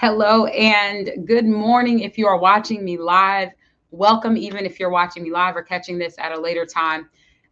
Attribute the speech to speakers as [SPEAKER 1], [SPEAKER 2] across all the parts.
[SPEAKER 1] Hello and good morning if you are watching me live. Welcome, even if you're watching me live or catching this at a later time.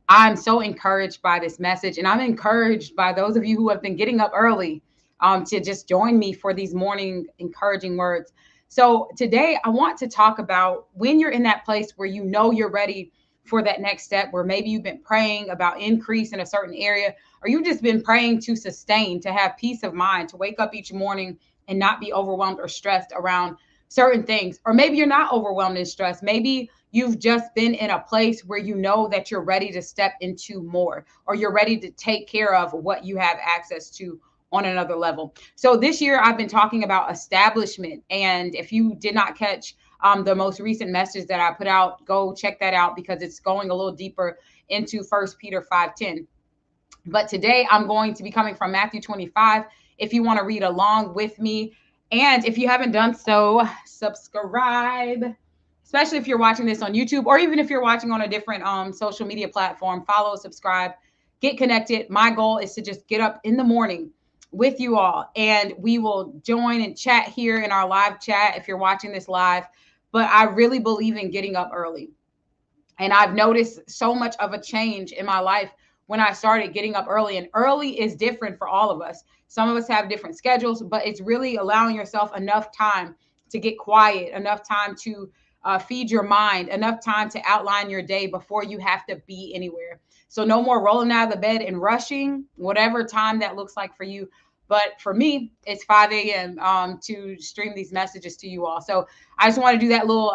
[SPEAKER 1] I'm so encouraged by this message, and I'm encouraged by those of you who have been getting up early to just join me for these morning encouraging words. So, today I want to talk about when you're in that place where you know you're ready for that next step, where maybe you've been praying about increase in a certain area, or you've just been praying to sustain, to have peace of mind, to wake up each morning and not be overwhelmed or stressed around certain things. Or maybe you're not overwhelmed and stressed. Maybe you've just been in a place where you know that you're ready to step into more, or you're ready to take care of what you have access to on another level. So this year I've been talking about establishment. And if you did not catch the most recent message that I put out, go check that out because it's going a little deeper into First Peter 5:10. But today I'm going to be coming from Matthew 25. If you want to read along with me, and if you haven't done so, subscribe, especially if you're watching this on YouTube, or even if you're watching on a different social media platform. Follow, subscribe, get connected. My goal is to just get up in the morning with you all, and we will join and chat here in our live chat if you're watching this live. But I really believe in getting up early. And I've noticed so much of a change in my life when I started getting up early. And early is different for all of us. Some of us have different schedules, but it's really allowing yourself enough time to get quiet, enough time to feed your mind, enough time to outline your day before you have to be anywhere. So, no more rolling out of the bed and rushing, whatever time that looks like for you. But for me, it's 5 a.m. To stream these messages to you all. So, I just want to do that little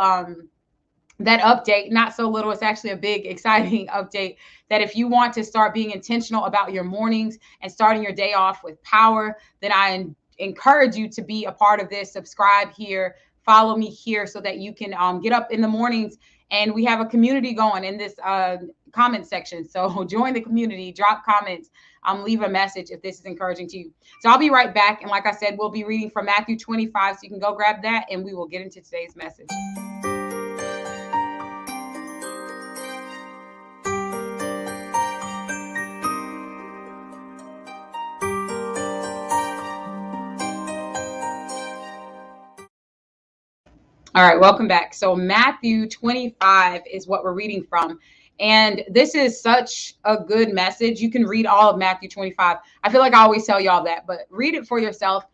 [SPEAKER 1] that update, not so little, it's actually a big exciting update, that if you want to start being intentional about your mornings and starting your day off with power, then encourage you to be a part of this. Subscribe here, follow me here, so that you can get up in the mornings, and we have a community going in this comment section. So join the community, drop comments, leave a message if this is encouraging to you. So I'll be right back, and like I said, we'll be reading from Matthew 25, so you can go grab that, and we will get into today's message. All right, welcome back. So Matthew 25 is what we're reading from. And this is such a good message. You can read all of Matthew 25. I feel like I always tell y'all that, but read it for yourself.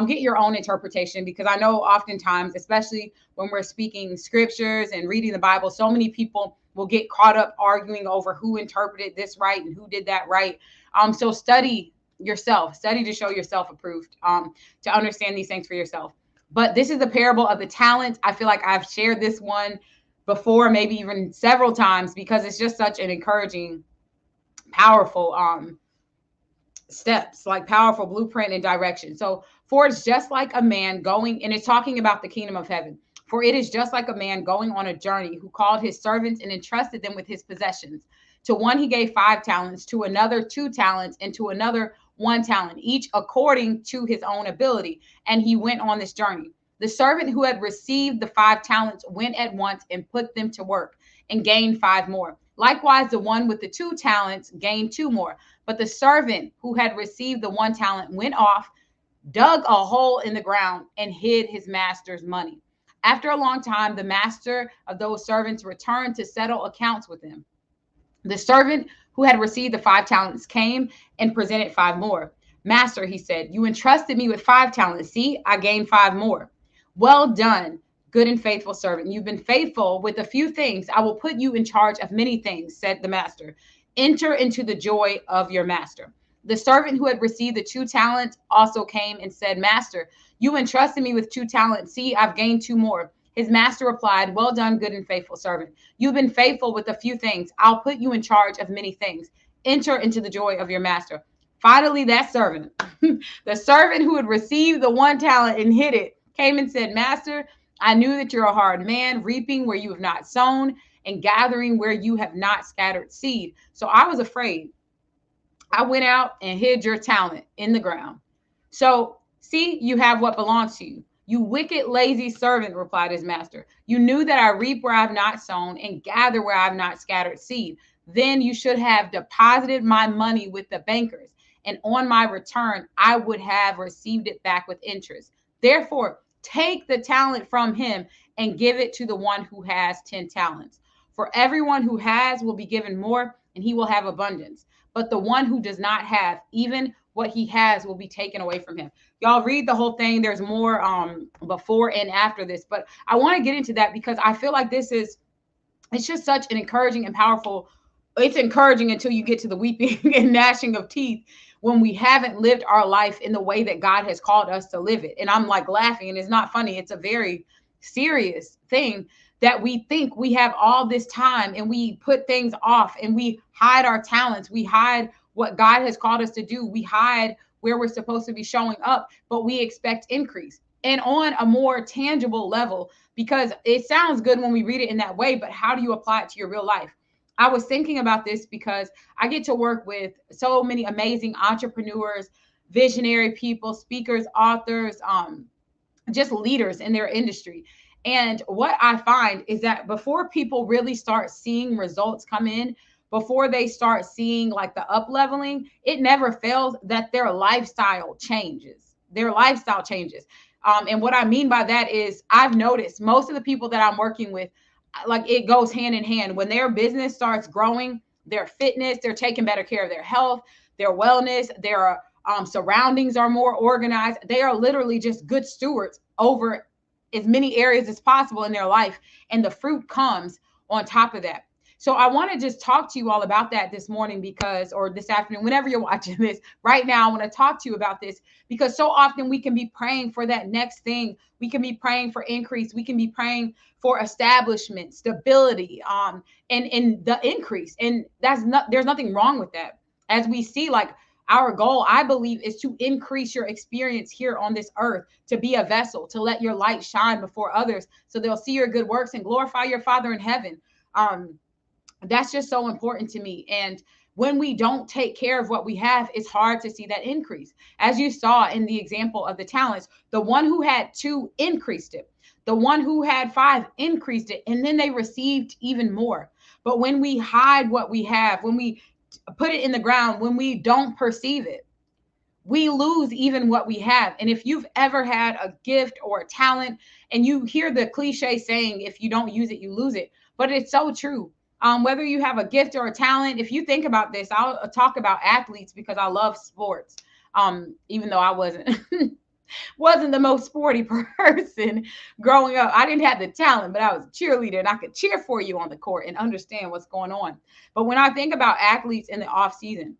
[SPEAKER 1] Get your own interpretation, because I know oftentimes, especially when we're speaking scriptures and reading the Bible, so many people will get caught up arguing over who interpreted this right and who did that right. So study yourself, study to show yourself approved, to understand these things for yourself. But this is the parable of the talents. I feel like I've shared this one before, maybe even several times, because it's just such an encouraging, powerful steps, like powerful blueprint and direction. So, for it's just like a man going, and it's talking about the kingdom of heaven. For it is just like a man going on a journey, who called his servants and entrusted them with his possessions. To one he gave 5 talents, to another 2 talents, and to another 1 talent, each according to his own ability. And he went on this journey. The servant who had received the 5 talents went at once and put them to work and gained 5 more. Likewise, the one with the 2 talents gained 2 more. But the servant who had received the 1 talent went off, dug a hole in the ground, and hid his master's money. After a long time, the master of those servants returned to settle accounts with them. The servant who had received the 5 talents came and presented 5 more. Master, he said, you entrusted me with 5 talents. See, I gained 5 more. Well done, good and faithful servant. You've been faithful with a few things. I will put you in charge of many things, said the master. Enter into the joy of your master. The servant who had received the 2 talents also came and said, Master, you entrusted me with 2 talents. See, I've gained 2 more. His master replied, well done, good and faithful servant. You've been faithful with a few things. I'll put you in charge of many things. Enter into the joy of your master. Finally, that servant, the servant who had received the 1 talent and hid it, came and said, Master, I knew that you're a hard man, reaping where you have not sown and gathering where you have not scattered seed. So I was afraid. I went out and hid your talent in the ground. So see, you have what belongs to you. You wicked, lazy servant, replied his master. You knew that I reap where I have not sown and gather where I have not scattered seed. Then you should have deposited my money with the bankers, and on my return, I would have received it back with interest. Therefore, take the talent from him and give it to the one who has 10 talents. For everyone who has will be given more, and he will have abundance. But the one who does not have, even what he has will be taken away from him. Y'all read the whole thing. There's more before and after this, but I want to get into that because I feel like it's just such an encouraging and powerful. It's encouraging until you get to the weeping and gnashing of teeth when we haven't lived our life in the way that God has called us to live it. And I'm like laughing, and it's not funny. It's a very serious thing that we think we have all this time and we put things off and we hide our talents. We hide what God has called us to do. We hide where we're supposed to be showing up, but we expect increase. And on a more tangible level, because it sounds good when we read it in that way, but how do you apply it to your real life? I was thinking about this because I get to work with so many amazing entrepreneurs, visionary people, speakers, authors, just leaders in their industry. And what I find is that before people really start seeing results come in, before they start seeing like the up leveling, it never fails that their lifestyle changes. Their lifestyle changes. And what I mean by that is I've noticed most of the people that I'm working with, like it goes hand in hand. When their business starts growing, their fitness, they're taking better care of their health, their wellness, their surroundings are more organized. They are literally just good stewards over as many areas as possible in their life. And the fruit comes on top of that. So I want to just talk to you all about that this morning because, or this afternoon, whenever you're watching this right now, I want to talk to you about this because so often we can be praying for that next thing. We can be praying for increase. We can be praying for establishment, stability, and the increase. And there's nothing wrong with that. As we see, like our goal, I believe, is to increase your experience here on this earth, to be a vessel, to let your light shine before others so they'll see your good works and glorify your Father in heaven. That's just so important to me. And when we don't take care of what we have, it's hard to see that increase. As you saw in the example of the talents, the one who had 2 increased it. The one who had 5 increased it, and then they received even more. But when we hide what we have, when we put it in the ground, when we don't perceive it, we lose even what we have. And if you've ever had a gift or a talent, and you hear the cliche saying, if you don't use it, you lose it. But it's so true. Whether you have a gift or a talent, if you think about this, I'll talk about athletes because I love sports. Even though I wasn't the most sporty person growing up. I didn't have the talent, but I was a cheerleader and I could cheer for you on the court and understand what's going on. But when I think about athletes in the off season,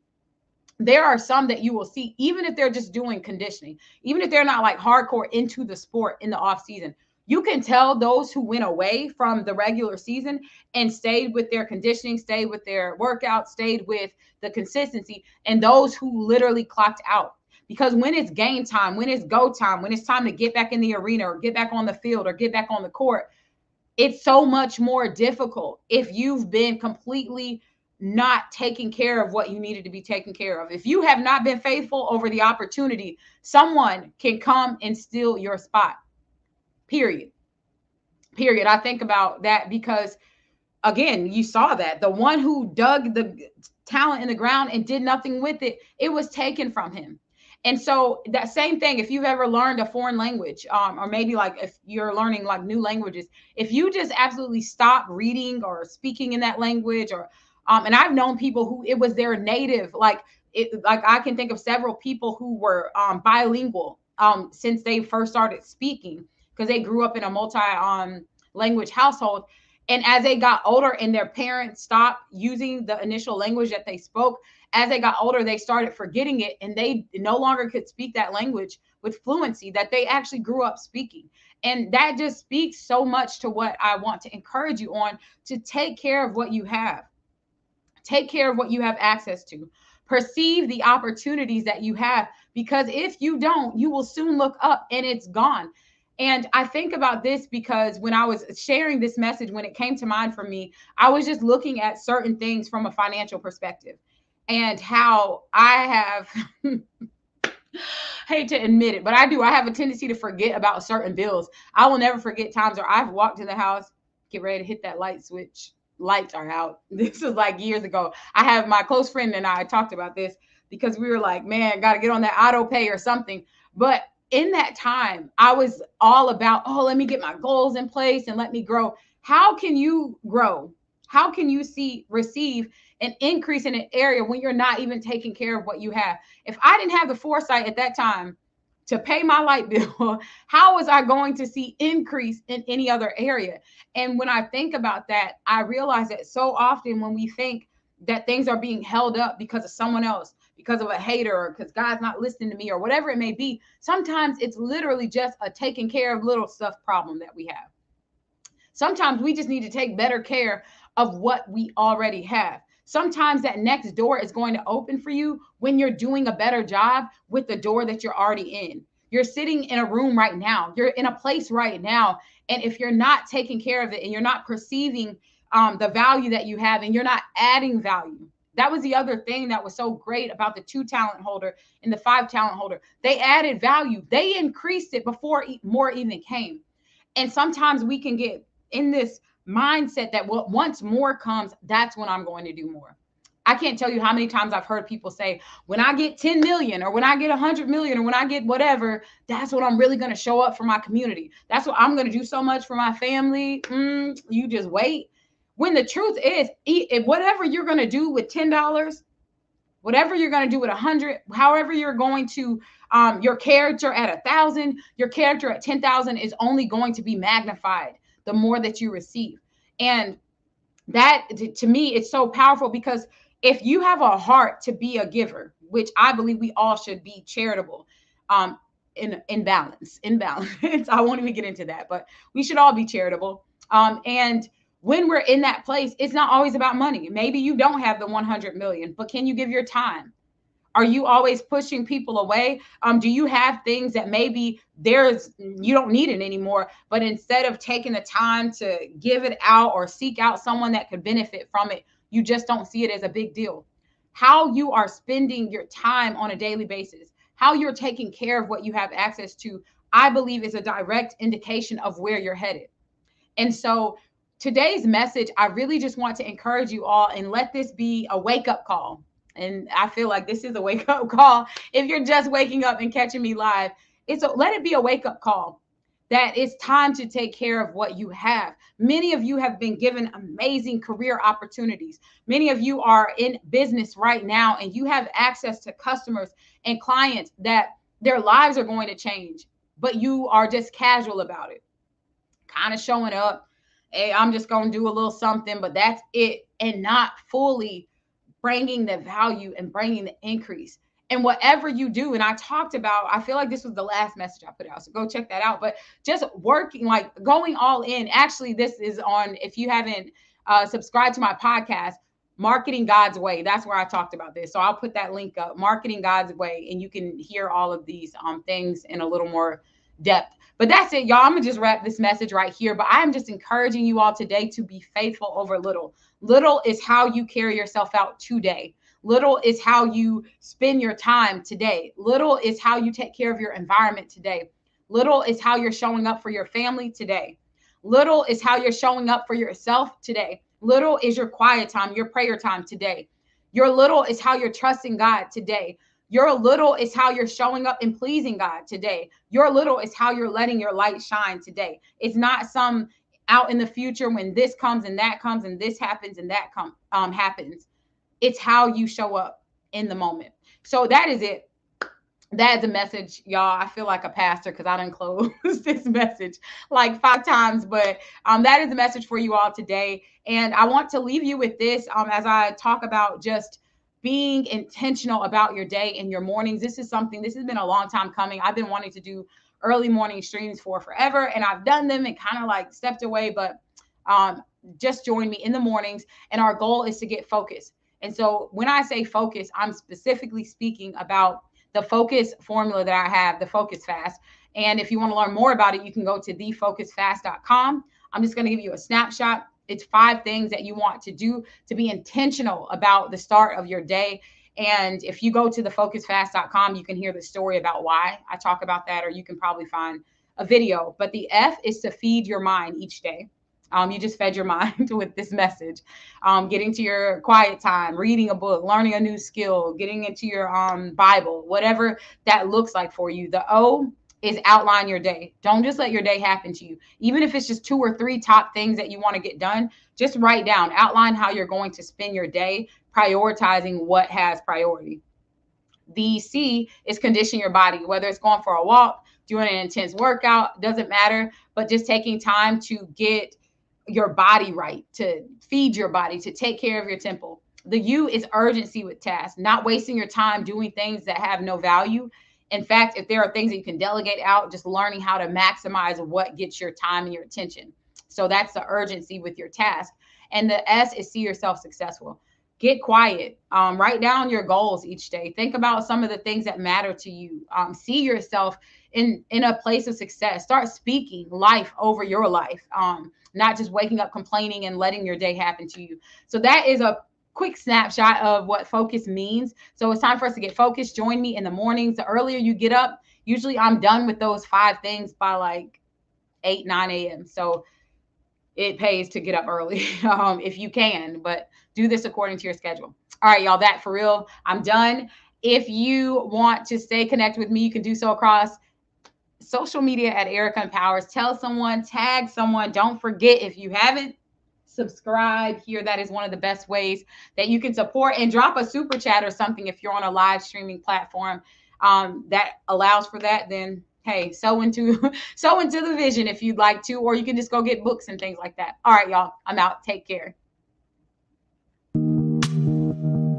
[SPEAKER 1] there are some that you will see, even if they're just doing conditioning, even if they're not like hardcore into the sport in the off season, you can tell those who went away from the regular season and stayed with their conditioning, stayed with their workout, stayed with the consistency, and those who literally clocked out. Because when it's game time, when it's go time, when it's time to get back in the arena or get back on the field or get back on the court, it's so much more difficult if you've been completely not taking care of what you needed to be taken care of. If you have not been faithful over the opportunity, someone can come and steal your spot. Period. I think about that because, again, you saw that the one who dug the talent in the ground and did nothing with it, it was taken from him. And so that same thing, if you've ever learned a foreign language, or maybe like if you're learning like new languages, if you just absolutely stop reading or speaking in that language, or and I've known people who it was their native, like I can think of several people who were bilingual since they first started speaking because they grew up in a multi language household. And as they got older and their parents stopped using the initial language that they spoke, as they got older, they started forgetting it and they no longer could speak that language with fluency that they actually grew up speaking. And that just speaks so much to what I want to encourage you on, to take care of what you have. Take care of what you have access to. Perceive the opportunities that you have, because if you don't, you will soon look up and it's gone. And I think about this because when I was sharing this message, when it came to mind for me, I was just looking at certain things from a financial perspective and how I have, hate to admit it, but I do. I have a tendency to forget about certain bills. I will never forget times where I've walked in the house, get ready to hit that light switch. Lights are out. This was like years ago. I have my close friend and I talked about this because we were like, man, got to get on that auto pay or something. But in that time, I was all about, oh, let me get my goals in place and let me grow. How can you grow? How can you receive an increase in an area when you're not even taking care of what you have? If I didn't have the foresight at that time to pay my light bill, how was I going to see increase in any other area? And when I think about that, I realize that so often when we think that things are being held up because of someone else, because of a hater, or because God's not listening to me, or whatever it may be, sometimes it's literally just a taking care of little stuff problem that we have. Sometimes we just need to take better care of what we already have. Sometimes that next door is going to open for you when you're doing a better job with the door that you're already in. You're sitting in a room right now, you're in a place right now. And if you're not taking care of it and you're not perceiving the value that you have and you're not adding value, that was the other thing that was so great about the 2 talent holder and the 5 talent holder. They added value, they increased it before more even came. And sometimes we can get in this mindset that once more comes, that's when I'm going to do more. I can't tell you how many times I've heard people say, when I get 10 million or when I get 100 million or when I get whatever, that's what I'm really going to show up for my community. That's what I'm going to do so much for my family. You just wait. When the truth is, whatever you're going to do with $10, whatever you're going to do with 100, however you're going to, your character at 1,000, your character at 10,000 is only going to be magnified the more that you receive. And that, to me, it's so powerful, because if you have a heart to be a giver, which I believe we all should be charitable, in balance. I won't even get into that, but we should all be charitable. And when we're in that place, it's not always about money. Maybe you don't have the 100 million, but can you give your time? Are you always pushing people away? Do you have things that maybe you don't need it anymore, but instead of taking the time to give it out or seek out someone that could benefit from it, you just don't see it as a big deal? How you are spending your time on a daily basis, how you're taking care of what you have access to, I believe is a direct indication of where you're headed. And so today's message, I really just want to encourage you all and let this be a wake-up call. And I feel like this is a wake-up call. If you're just waking up and catching me live, let it be a wake-up call that it's time to take care of what you have. Many of you have been given amazing career opportunities. Many of you are in business right now, and you have access to customers and clients that their lives are going to change, but you are just casual about it, kind of showing up. Hey, I'm just going to do a little something, but that's it, and not fully bringing the value and bringing the increase. And whatever you do, and I talked about, I feel like this was the last message I put out, so go check that out. But just working, like going all in. Actually, this is on, if you haven't subscribed to my podcast, Marketing God's Way. That's where I talked about this. So I'll put that link up, Marketing God's Way, and you can hear all of these things in a little more depth. But that's it, y'all. I'm going to just wrap this message right here. But I'm just encouraging you all today to be faithful over little. Little is how you carry yourself out today. Little is how you spend your time today. Little is how you take care of your environment today. Little is how you're showing up for your family today. Little is how you're showing up for yourself today. Little is your quiet time, your prayer time today. Your little is how you're trusting God today. Your little is how you're showing up and pleasing God today. Your little is how you're letting your light shine today. It's not some out in the future when this comes and that comes and this happens and that happens. It's how you show up in the moment. So that is it. That's a message, y'all. I feel like a pastor because I done closed this message like 5 times, but that is the message for you all today. And I want to leave you with this as I talk about just being intentional about your day and your mornings. This has been a long time coming. I've been wanting to do early morning streams for forever, and I've done them and kind of like stepped away, but just join me in the mornings. And our goal is to get focused. And so when I say focus, I'm specifically speaking about the focus formula that I have, the Focus Fast. And if you want to learn more about it, you can go to thefocusfast.com. I'm just going to give you a snapshot. It's 5 things that you want to do to be intentional about the start of your day. And if you go to thefocusfast.com, you can hear the story about why I talk about that, or you can probably find a video. But the F is to feed your mind each day. You just fed your mind with this message, getting to your quiet time, reading a book, learning a new skill, getting into your Bible, whatever that looks like for you. The O is outline your day. Don't just let your day happen to you. Even if it's just 2 or 3 top things that you want to get done, just write down, outline how you're going to spend your day, prioritizing what has priority. The C is condition your body, whether it's going for a walk, doing an intense workout, doesn't matter, but just taking time to get your body right, to feed your body, to take care of your temple. The U is urgency with tasks, not wasting your time doing things that have no value. In fact, if there are things that you can delegate out, just learning how to maximize what gets your time and your attention. So that's the urgency with your task. And the S is see yourself successful. Get quiet. Write down your goals each day. Think about some of the things that matter to you. See yourself in a place of success. Start speaking life over your life, not just waking up complaining and letting your day happen to you. So that is a quick snapshot of what focus means. So it's time for us to get focused. Join me in the mornings. The earlier you get up, usually I'm done with those 5 things by like 8, 9 a.m. So it pays to get up early if you can, but do this according to your schedule. All right, y'all, that for real. I'm done. If you want to stay connected with me, you can do so across social media at Erica Empowers. Tell someone, tag someone. Don't forget, if you haven't, subscribe here. That is one of the best ways that you can support, and drop a super chat or something if you're on a live streaming platform that allows for that. Then hey, sow into the vision if you'd like to, or you can just go get books and things like that. All right, y'all, I'm out. Take care.